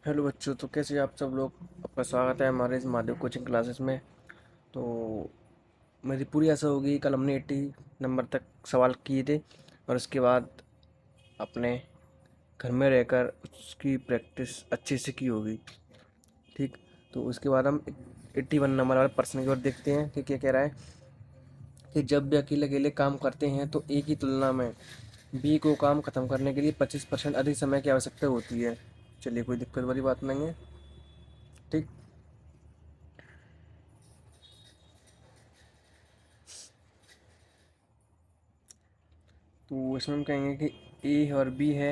Hello बच्चों, तो कैसे आप सब लोग। आपका स्वागत है हमारे इस माध्यम कोचिंग क्लासेस में। तो मेरी पूरी आशा होगी कल हमने 80 नंबर तक सवाल किए थे और उसके बाद अपने घर में रहकर उसकी प्रैक्टिस अच्छे से की होगी। ठीक। तो उसके बाद हम 81 नंबर वाले प्रश्न की ओर देखते हैं कि क्या कह रहा है कि जब भी अकेले अकेले काम करते हैं तो ए की तुलना में बी को काम खत्म करने के लिए 25% अधिक समय की आवश्यकता होती है। चलिए, कोई दिक्कत वाली बात नहीं है। ठीक। तो इसमें हम कहेंगे कि ए और बी है।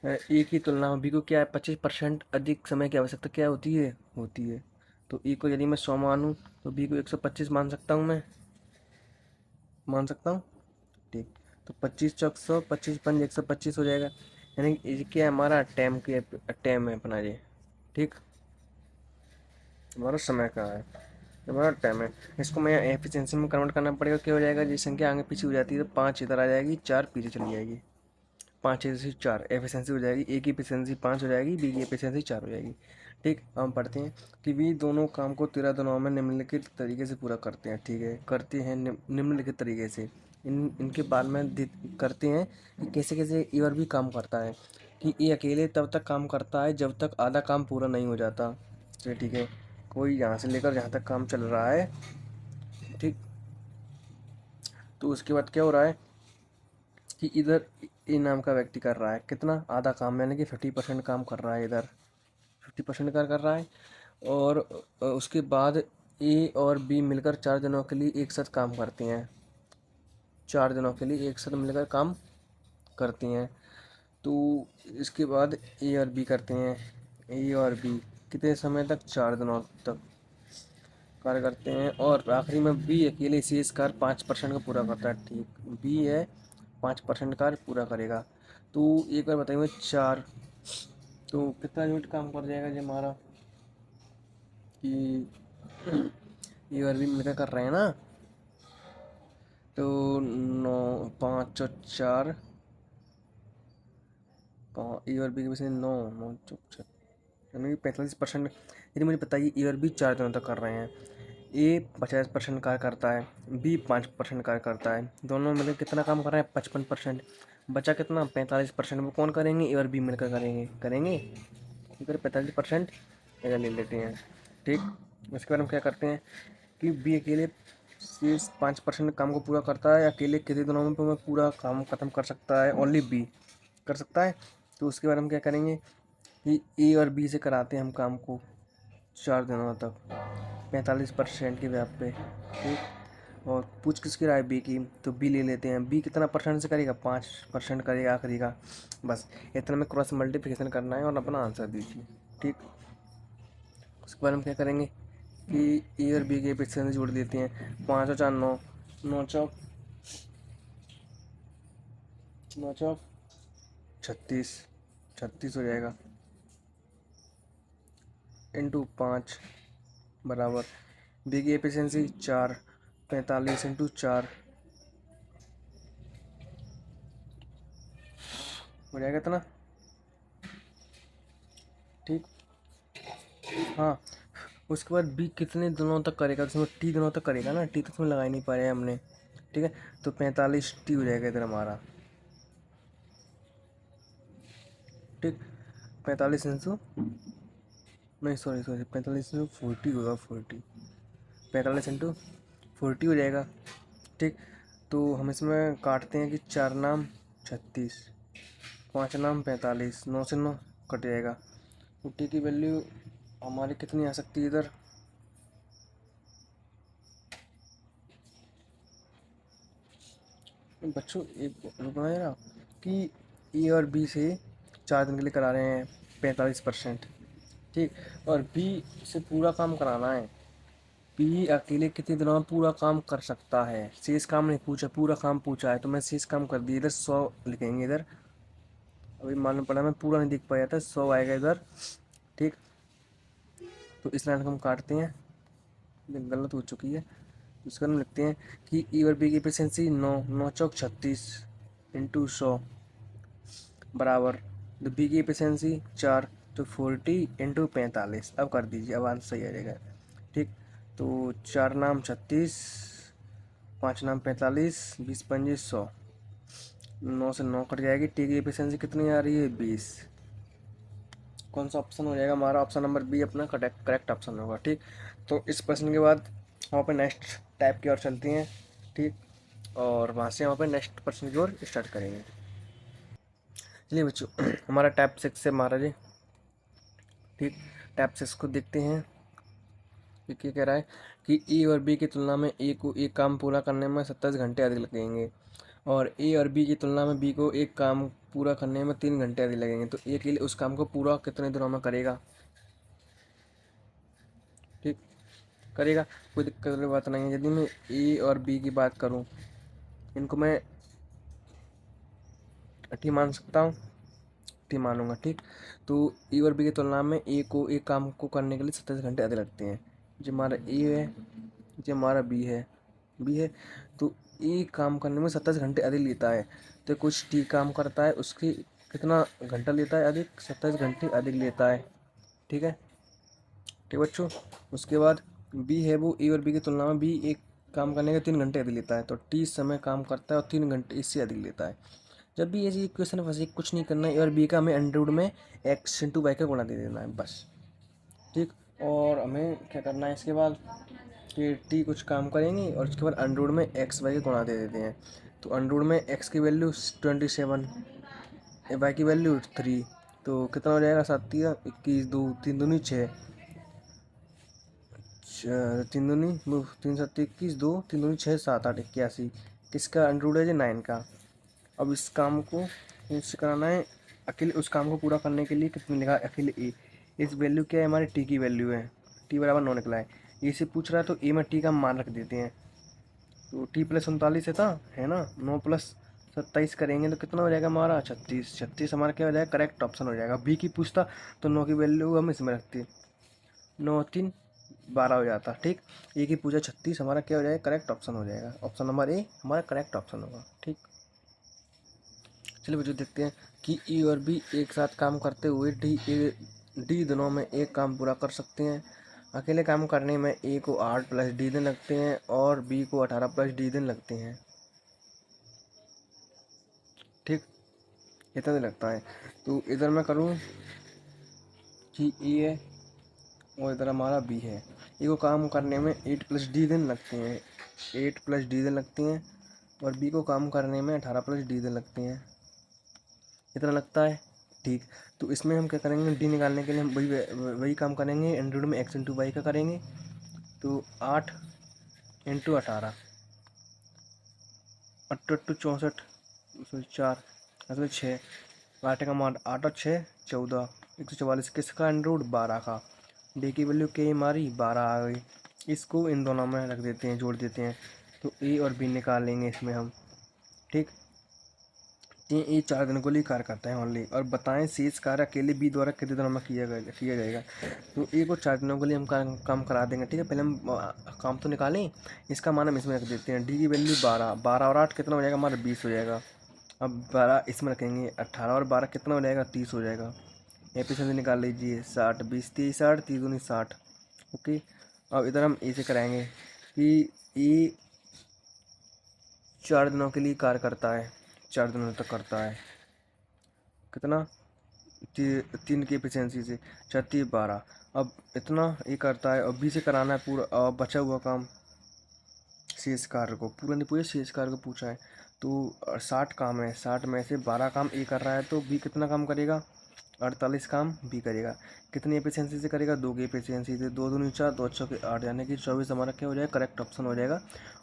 ए की तुलना में बी को क्या है, 25% अधिक समय की आवश्यकता क्या होती है। तो ए को यदि मैं 100 मानूँ तो बी को 125 मान सकता हूँ, मैं मान सकता हूँ। ठीक। तो 25 चौक 100, 25 5 125 हो जाएगा। यानी कि ये क्या है, हमारा टाइम है अपना ये। ठीक। हमारा समय का है, हमारा टाइम है। इसको मैं एफिशिएंसी में कन्वर्ट करना पड़ेगा। क्या हो जाएगा, ये संख्या आगे पीछे हो जाती है तो 5 इधर आ जाएगी, 4 पीछे चली जाएगी। 5 से 4 एफिशिएंसी हो जाएगी। ए की एफिशिएंसी 5 हो जाएगी, बी की एफिशिएंसी 4 हो जाएगी। ठीक। अब हम पढ़ते हैं कि वी दोनों काम को 13 दिनों में निम्नलिखित तरीके से पूरा करते हैं। ठीक है, करते हैं निम्नलिखित तरीके से। इनके बाद में करते हैं कि कैसे कैसे ए और भी काम करता है। कि ए अकेले तब तक काम करता है जब तक आधा काम पूरा नहीं हो जाता। चलिए ठीक है, कोई यहाँ से लेकर जहाँ तक काम चल रहा है। ठीक। तो उसके बाद क्या हो रहा है कि इधर ए नाम का व्यक्ति कर रहा है कितना, आधा काम, यानी कि 50% काम कर रहा है इधर। 50% कर रहा है। और उसके बाद ए और बी मिलकर 4 दिनों के लिए एक साथ काम करती हैं। 4 दिनों के लिए एक साथ मिलकर काम करती हैं। तो इसके बाद ए और बी करते हैं। ए और बी कितने समय तक, 4 दिनों तक कार्य करते हैं। और आखिरी में बी अकेले शेष कार्य 5% का पूरा करता है। ठीक, बी है 5% कार्य पूरा करेगा। तो एक बार बताइए, 4 तो कितना यूनिट काम कर जाएगा जी हमारा, कि ये और भी मिलकर कर रहे हैं ना। तो 9 5 और 4, ए और बी के बीच में 9 9 4, यानी कि 45%। यदि मुझे बताइए ए और बी 4 दिनों तक कर रहे हैं, ए 50% कार्य करता है, बी 5% कार्य करता है, दोनों मिलकर कितना काम कर रहे हैं, 55%। बचा कितना, 45%। वो कौन करेंगे, ए और बी मिलकर करेंगे करेंगे ठीक है, 45% इधर ले लेते हैं। ठीक। उसके बाद हम क्या करते हैं कि बी अकेले सिर्फ 5% काम को पूरा करता है। अकेले कितने दिनों में पूरा काम खत्म कर सकता है, ओनली बी कर सकता है। तो उसके बाद हम क्या करेंगे कि ए और बी से कराते हैं हम काम को 4 दिनों तक, 45% के व्याप पे। ठीक। और पूछ किसकी राय, बी की, तो बी ले लेते हैं। बी कितना परसेंट से करेगा, 5% करेगा आखिरी का। बस इतना में क्रॉस मल्टीप्लिकेशन करना है और अपना आंसर दीजिए। ठीक। उसके बाद हम क्या करेंगे कि ए और बी के पिक्सल से जोड़ देते हैं। 5 और 4 9, 9 चौक 36, 36 हो जाएगा। इंटू 5 बराबर बी की एफिशिएंसी 4, 45 इंटू 4 हो जाएगा इतना। ठीक। हाँ। उसके बाद बी कितने दिनों तक करेगा, तो उसमें टी दिनों तक करेगा ना, टी तो उसमें लगा ही नहीं पा रहे हमने। ठीक है। तो 45 टी हो जाएगा इधर हमारा। ठीक। 45 नहीं, सॉरी सॉरी, 45 इंटू 40 होगा, 40। 45 इंटू 40 हो जाएगा। ठीक। तो हम इसमें काटते हैं कि 4 नाम 36, 5 नाम 45, 9 से 9 कट जाएगा। तो टी की वैल्यू हमारी कितनी आ सकती है इधर, बच्चों एक रुकना है ना, कि ए और बी से 4 दिन के लिए करा रहे हैं 45%। ठीक। और बी से पूरा काम कराना है। बी अकेले कितने दिनों में पूरा काम कर सकता है, शेष काम नहीं पूछा, पूरा काम पूछा है, तो मैं शेष काम कर दिया। इधर 100 लिखेंगे इधर। अभी मालूम पड़ा, मैं पूरा नहीं देख पाया था, 100 आएगा इधर। ठीक। तो इस लाइन को हम काटते हैं, ये गलत हो चुकी है। तो इसका हम लिखते हैं कि ई और बी की एफिशिएंसी 9, 9 चौक 36 इंटू 100 बराबर तो बी की एफिशिएंसी 4, तो 40 इंटू 45। अब कर दीजिए, अब आंसर सही आ जाएगा। ठीक, तो 4 नाम 36, 5 नाम 45, 20 पंजे 100, 9 से 9 कट जाएगी। टी की एफिशिएंसी कितनी आ रही है? 20। कौन सा ऑप्शन हो जाएगा हमारा? ऑप्शन नंबर बी अपना करेक्ट ऑप्शन होगा। ठीक, तो इस प्रश्न के बाद हम अपन नेक्स्ट टाइप की ओर चलती हैं। ठीक, और वहाँ से हम अपन नेक्स्ट प्रश्न की ओर स्टार्ट करेंगे। चलिए बच्चों, हमारा टाइप 6 से महाराज। ठीक, टाइप 6 को देखते हैं। ये क्या कह रहा है कि ए और बी की तुलना में ए को एक काम पूरा करने में 27 घंटे अधिक लगेंगे, और ए और बी की तुलना में बी को एक काम पूरा करने में 3 घंटे अधिक लगेंगे। तो ए के लिए उस काम को पूरा कितने दिनों में करेगा? ठीक, करेगा, कोई दिक्कत वाली बात नहीं है। यदि मैं ए और बी की बात करूं, इनको मैं टी मान सकता हूँ, टी मानूंगा। ठीक, तो ए और बी की तुलना में ए को एक काम को करने के लिए 27 घंटे अधिक लगते हैं। जो हमारा ए है, जो हमारा बी है, तो ए काम करने में 27 घंटे अधिक लेता है। तो कुछ टी काम करता है, उसकी कितना घंटा लेता है अधिक? 27 घंटे अधिक लेता है। ठीक है, ठीक बच्चों। उसके बाद बी है, वो ए और बी की तुलना में बी एक काम करने के 3 घंटे अधिक लेता है। तो टी समय काम करता है और 3 घंटे इससे अधिक लेता है। जब भी ये इक्वेशन फंसी, कुछ नहीं करना है, ए और बी का हमें अंडरवुड में एक्स इंटू वाई का गुणा दे देना है बस। ठीक, और हमें क्या करना है इसके बाद कि टी कुछ काम करेंगे और उसके बाद अंडरवुड में एक्स वाई का गुणा दे देते हैं। तो अंडरवुड में एक्स की वैल्यू 27, वाई की वैल्यू 3, तो कितना हो जाएगा? 7 3 21, 2 3 दूनी 6, 3 दूनी 3 7 21, 2 3 दूनी 6 7 8 81। किसका अंडरवुड है? जी 9 का। अब इस काम को इससे कराना है। अकेले उस काम को पूरा करने के लिए कितने लिखा है? अकेले ए, इस वैल्यू क्या है? हमारी टी की वैल्यू है, टी बराबर 9 निकला है। ए से पूछ रहा है तो ए में टी का मान रख देते हैं। तो टी प्लस 39 है ना, 9 प्लस 27 करेंगे तो कितना हो जाएगा हमारा? 36। 36 हमारा क्या हो जाएगा? करेक्ट ऑप्शन हो जाएगा। बी की पूछता तो 9 की वैल्यू हम इसमें रखते, 9 3 12 हो जाता। ठीक, ए की पूछा 36, हमारा क्या हो जाएगा? करेक्ट ऑप्शन हो जाएगा। ऑप्शन नंबर ए हमारा करेक्ट ऑप्शन होगा। ठीक, चलिए बच्चों देखते हैं कि ई और बी एक साथ काम करते हुए डी दिनों में एक काम पूरा कर सकते हैं। अकेले काम करने में ए को 8 प्लस डी दिन लगते हैं और बी को 18 प्लस डी दिन लगते हैं। ठीक, इतना दिन लगता है। तो इधर मैं करूँ कि ए है और इधर हमारा बी है। ए को काम करने में 8 प्लस डी दिन लगते हैं, 8 प्लस डी दिन लगते हैं, और बी को काम करने में 18 प्लस डी दिन लगते हैं। इतना लगता है। ठीक, तो इसमें हम क्या करेंगे? डी निकालने के लिए हम वही काम करेंगे, एंड्रॉइड में एक्स इंटू वाई का करेंगे। तो 8 इंटू 18, 8 8 64, उसमें 4, उसमें 6, 8 का मान 8 और 6 14, 144। किसका एंड्रॉइड? 12 का। डी की वैल्यू क्या हमारी? 12 आ गई। इसको इन दोनों में रख देते हैं, जोड़ देते हैं, तो ए और बी निकाल लेंगे इसमें हम। ठीक, ये 4 दिनों के लिए कार्य करता है ओनली। और बताएं शेष कार्य अकेले बी द्वारा कितने दिनों में किया जाएगा? तो ए को 4 दिनों के लिए हम काम करा देंगे। ठीक है, पहले हम काम तो निकालें, इसका मान हम इसमें रख देते हैं। डी की वैल्यू 12, 12 और 8 कितना हो जाएगा हमारा? 20 हो जाएगा। अब 12 इसमें रखेंगे, 18 और 12 कितना हो जाएगा? 30 हो जाएगा। एफिशिएंसी निकाल लीजिए, 60 20 30 60, 30 दूनी 60। ओके, अब इधर हम ए से कराएंगे कि ए 4 दिनों के लिए कार्य करता है, 4 दिनों तक करता है। कितना? 3 की एफिशिएंसी से 36 12। अब इतना ये करता है और बी से कराना है पूरा बचा हुआ काम। शेष कार्य को पूरा नहीं पूछा, शेष कार्य को पूछा है। तो 60 काम है, 60 में से 12 काम ए कर रहा है, तो बी कितना काम करेगा? 48 काम बी करेगा। कितनी एफिशिएंसी से करेगा? 2 की एफिशिएंसी से। 2 दूनी 4, 2 6 8, यानी कि 24 हमारा क्या हो जाएगा? करेक्ट ऑप्शन हो जाएगा।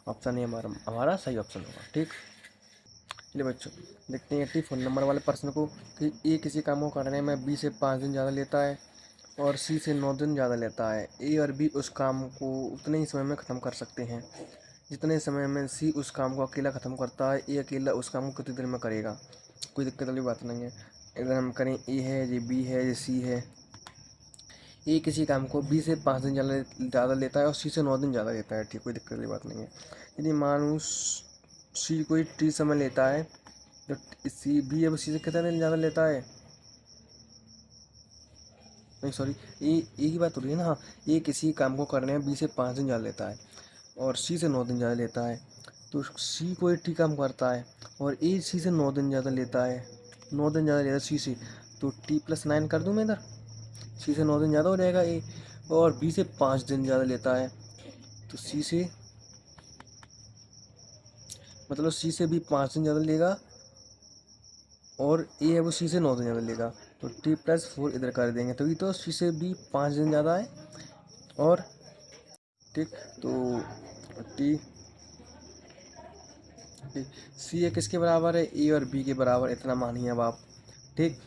ऑप्शन ए हमारा सही ऑप्शन होगा। ठीक, चलिए बच्चों देखते हैं 84 नंबर वाले प्रश्न को कि ए किसी काम को करने में बी से 5 दिन ज़्यादा लेता है और सी से 9 दिन ज़्यादा लेता है। ए और बी उस काम को उतने ही समय में ख़त्म कर सकते हैं जितने समय में सी उस काम को अकेला ख़त्म करता है। ए अकेला उस काम को कितनी देर में करेगा? कोई दिक्कत वाली बात नहीं है। अगर हम करें ए है, ये बी है, ये सी है। ए किसी काम को बी से 5 दिन ज़्यादा लेता है और सी से 9 दिन ज़्यादा लेता है। ठीक, कोई दिक्कत वाली बात नहीं है। यदि मानो सी कोई टी समय लेता है तो सी बी अब सी से कितना दिन ज़्यादा लेता है? नहीं सॉरी, ए की बात हो रही है ना। हाँ, ए किसी काम को करने में बी से 5 दिन ज़्यादा लेता है और सी से 9 दिन ज़्यादा लेता है, तो सी कोई टी काम करता है और ए सी से 9 दिन ज़्यादा लेता है, 9 दिन ज़्यादा लेता है सी से, तो T+9 कर दूँ मैं इधर। सी से 9 दिन ज़्यादा हो जाएगा ए, और बी से 5 दिन ज़्यादा लेता है, तो सी से मतलब सी से भी 5 दिन ज़्यादा लेगा और ए है वो सी से 9 दिन ज़्यादा लेगा, तो T+4 इधर कर देंगे, तो ये तो सी से भी 5 दिन ज़्यादा है। और ठीक, तो टी सी है किसके बराबर है, ए और बी के बराबर, इतना मानिए अब आप। ठीक,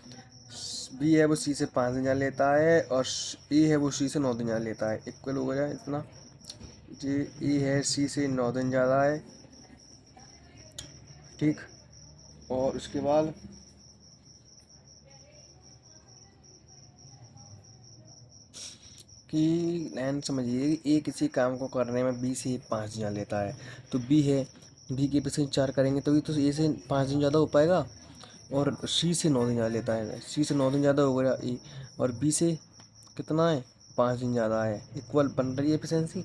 बी है वो सी से 5 दिन ज़्यादा लेता है और ए है वो सी से 9 दिन ज़्यादा लेता है, इक्वल हो गया इतना। जी, ए है सी से 9 दिन ज़्यादा है। ठीक, और उसके बाद कि लाइन समझिए, ए किसी काम को करने में बी से 5 दिन ज़्यादा लेता है, तो बी है, बी के पीछे 4 करेंगे तो ये तो ए से 5 दिन ज़्यादा हो पाएगा, और सी से 9 दिन ज़्यादा लेता है, सी से 9 दिन ज़्यादा हो गया ए, और बी से कितना है, 5 दिन ज़्यादा है, इक्वल बन रही है एफिशिएंसी।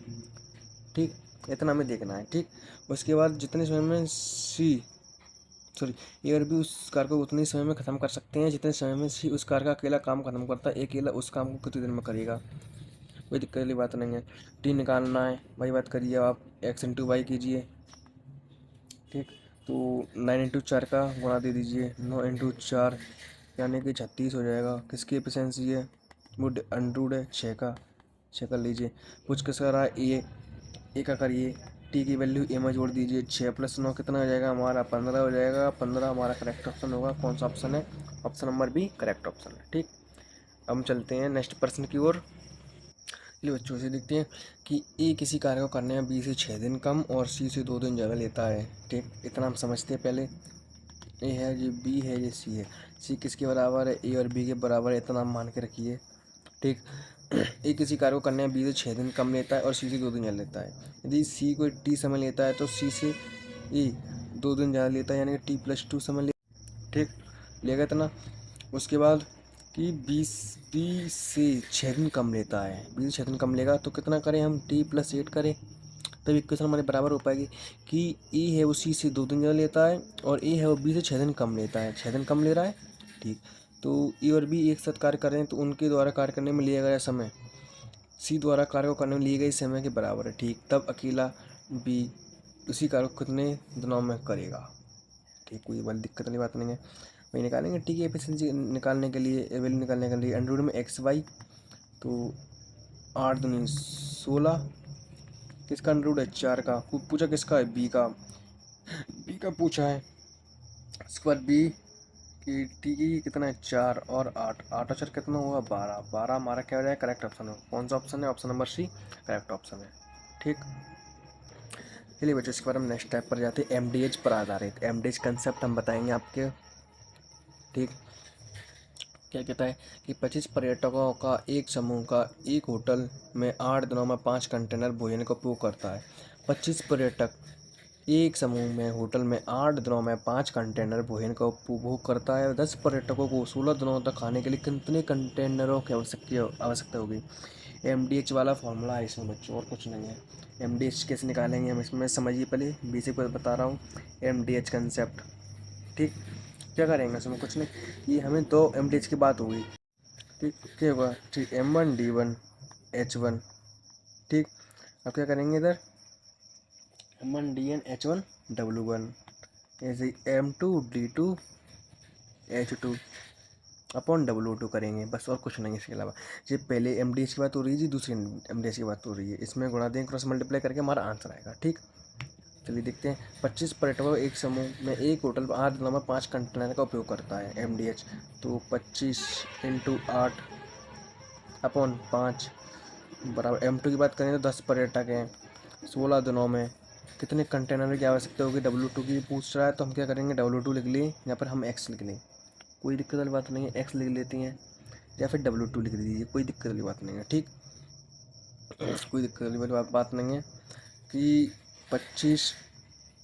ठीक, इतना हमें देखना है। ठीक, उसके बाद जितने समय में सी सॉरी ए और बी उस कार को उतने समय में ख़त्म कर सकते हैं जितने समय में सी उस कार का अकेला काम खत्म करता है, ए अकेला उस काम को कितनी देर में करेगा, कोई दिक्कत वाली बात नहीं है। टी निकालना है, वही बात करिए आप, x/y कीजिए। ठीक, तो 9 × 4 का गुणा दे दीजिए, 9 × 4 यानी कि 36 हो जाएगा। किसकी एफिशिएंसी है, वो अंडरूड है 6 का, 6 का लीजिए। कुछ किस रहा है, ए का करिए, टी की वैल्यू ए में जोड़ दीजिए, 6 + 9 कितना हो जाएगा हमारा, 15 हो जाएगा। 15 हमारा करेक्ट ऑप्शन होगा। कौन सा ऑप्शन है, option number B correct option है। ठीक, अब हम चलते हैं नेक्स्ट प्रश्न की ओर। चलिए बच्चों से देखते हैं कि ए किसी कार्य को करने में बी से 6 दिन कम और सी से 2 दिन ज़्यादा लेता है। ठीक, इतना हम समझते हैं पहले। ए है, ये बी है, ये सी है। सी किसके बराबर है, ए और बी के बराबर है, इतना हम मान के रखिए। ठीक, ए किसी कार्य को करने में बी से 6 दिन कम लेता है और सी से 2 दिन ज़्यादा लेता है। यदि सी कोई टी समय लेता है तो सी से ए 2 दिन ज़्यादा लेता है, यानी कि T+2 समय ले। ठीक, लेगा इतना। उसके बाद कि बी से 6 दिन कम लेता है, बी से 6 दिन कम लेगा तो कितना करें हम, T+8 करें, तब इक्वेशन हमारे बराबर हो पाएगी कि ए है वो सी से 2 दिन ज़्यादा लेता है और ए है वो बी से 6 दिन कम लेता है, 6 दिन कम ले रहा है। ठीक, तो ए और बी एक साथ कार्य कर रहे हैं तो उनके द्वारा कार्य करने में लिया गया समय सी द्वारा कार्य को करने में लिए गए समय के बराबर है। ठीक, तब अकेला बी उसी कार्य को कितने दिनों में करेगा। ठीक, कोई बड़ी दिक्कत वाली बात नहीं है। वही निकालेंगे टी की एफिशिएंसी निकालने के लिए, वैल्यू निकालने के लिए अंडरवुड में XY, तो 8×2 = 16, किसका अंडरवुड है, 4 का। पूछा किसका है, बी का, बी का पूछा है। इसके बाद बी की टी की कितना है, 4 और 8, 8 और 4 कितना हुआ, 12, 12 हमारा क्या हो जाएगा, करेक्ट ऑप्शन हो। कौन सा ऑप्शन है, option number C correct option है। ठीक, चलिए बच्चों इसके बाद हम नेक्स्ट टाइप पर जाते हैं, MDH पर आधारित। MDH कंसेप्ट हम बताएंगे आपके। ठीक, क्या कहता है कि 25 पर्यटकों का एक समूह का एक होटल में 8 दिनों में 5 कंटेनर भोजन का उपयोग करता है। 25 पर्यटक एक समूह में होटल में 8 दिनों में 5 कंटेनर भोजन का उपभोग करता है। 10 पर्यटकों को 16 दिनों तक खाने के लिए कितने कंटेनरों की आवश्यकता होगी। MDH वाला फॉर्मूला है इसमें बच्चों, और कुछ नहीं है। MDH कैसे निकालेंगे हम, इसमें समझिए पहले, बेसिक को बता रहा हूँ। MDH concept. ठीक, क्या करेंगे इसमें, कुछ नहीं, ये हमें 2 MDH की बात होगी। ठीक, क्या होगा, ठीक, M1D1 H1। ठीक, अब क्या करेंगे इधर, M1D1 H1 W1, ऐसे ही M2D2 H2 अपॉन W2 करेंगे, बस और कुछ नहीं इसके अलावा। ये पहले MDH की बात हो रही है जी, दूसरी MDH की बात हो रही है, इसमें गुणा दें, क्रॉस मल्टीप्लाई करके हमारा आंसर आएगा। ठीक, चलिए देखते हैं। 25 पर्यटकों एक समूह में एक होटल 8 दिनों में 5 कंटेनर का उपयोग करता है, MDH, तो 25 × 8 अपॉन 5 बराबर। M2 की बात करें तो 10 पर्यटक हैं, 16 दिनों में कितने कंटेनर की आवश्यकता होगी, W2 की पूछ रहा है, तो हम क्या करेंगे, W2 लिख लें, यहाँ पर हम X लिख लें, कोई दिक्कत वाली बात नहीं है, X लिख लेती हैं, या फिर W2 लिख दीजिए, कोई दिक्कत वाली बात नहीं है। ठीक, कोई दिक्कत वाली बात नहीं है कि 25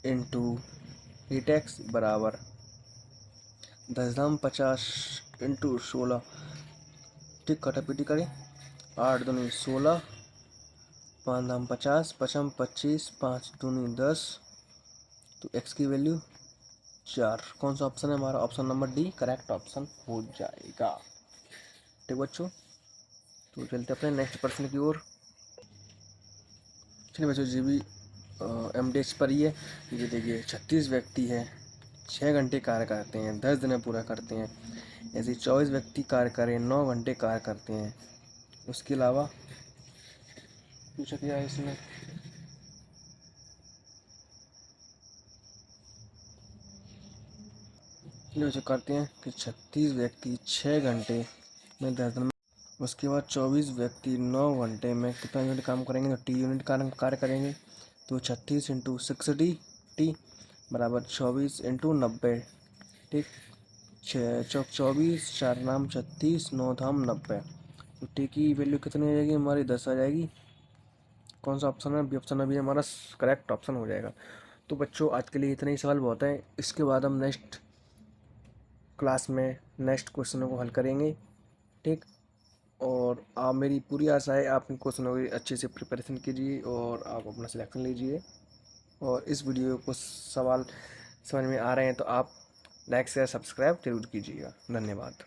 × 8x बराबर 10 × 50 × 16, ठीक, काटापीटी करें। 8 दूनी 16, 5 दाम 50, 55 25, 5 दूनी 10, तो x की वैल्यू 4। कौन सा ऑप्शन है हमारा? Option number D correct option हो जाएगा। ठीक बच्चों, तो चलते अपने नेक्स्ट प्रश्न की ओर। चलिए बच्चों, जी भी MDH पर ही है। ये देखिए 36 व्यक्ति हैं, 6 घंटे कार्य करते हैं, 10 दिन में पूरा करते हैं। ऐसे 24 व्यक्ति कार्य करें, 9 घंटे कार्य करते हैं। उसके अलावा पूछा क्या है इसमें? चलिए बच्चों करते हैं कि 36 व्यक्ति 6 घंटे में 10 दिन में, उसके बाद 24 व्यक्ति 9 घंटे में कितना यूनिट काम करेंगे? तो टी यूनिट कार्य करेंगे। तो 36 इंटू 60 टी बराबर 24 इंटू 90। ठीक, 24, 4 नाम 36, 9 धाम 90। तो टी की वैल्यू कितनी आ जाएगी हमारी? 10 आ जाएगी। कौन सा ऑप्शन है? बी ऑप्शन अभी हमारा करेक्ट ऑप्शन हो जाएगा। तो बच्चों आज के लिए इतना ही सवाल बहुत है। इसके बाद हम नेक्स्ट क्लास में नेक्स्ट क्वेश्चनों को हल करेंगे। ठीक, और आप, मेरी पूरी आशा है आप इन क्वेश्चनों की अच्छे से प्रिपरेशन कीजिए और आप अपना सिलेक्शन लीजिए। और इस वीडियो को सवाल समझ में आ रहे हैं तो आप लाइक शेयर सब्सक्राइब जरूर कीजिएगा। धन्यवाद।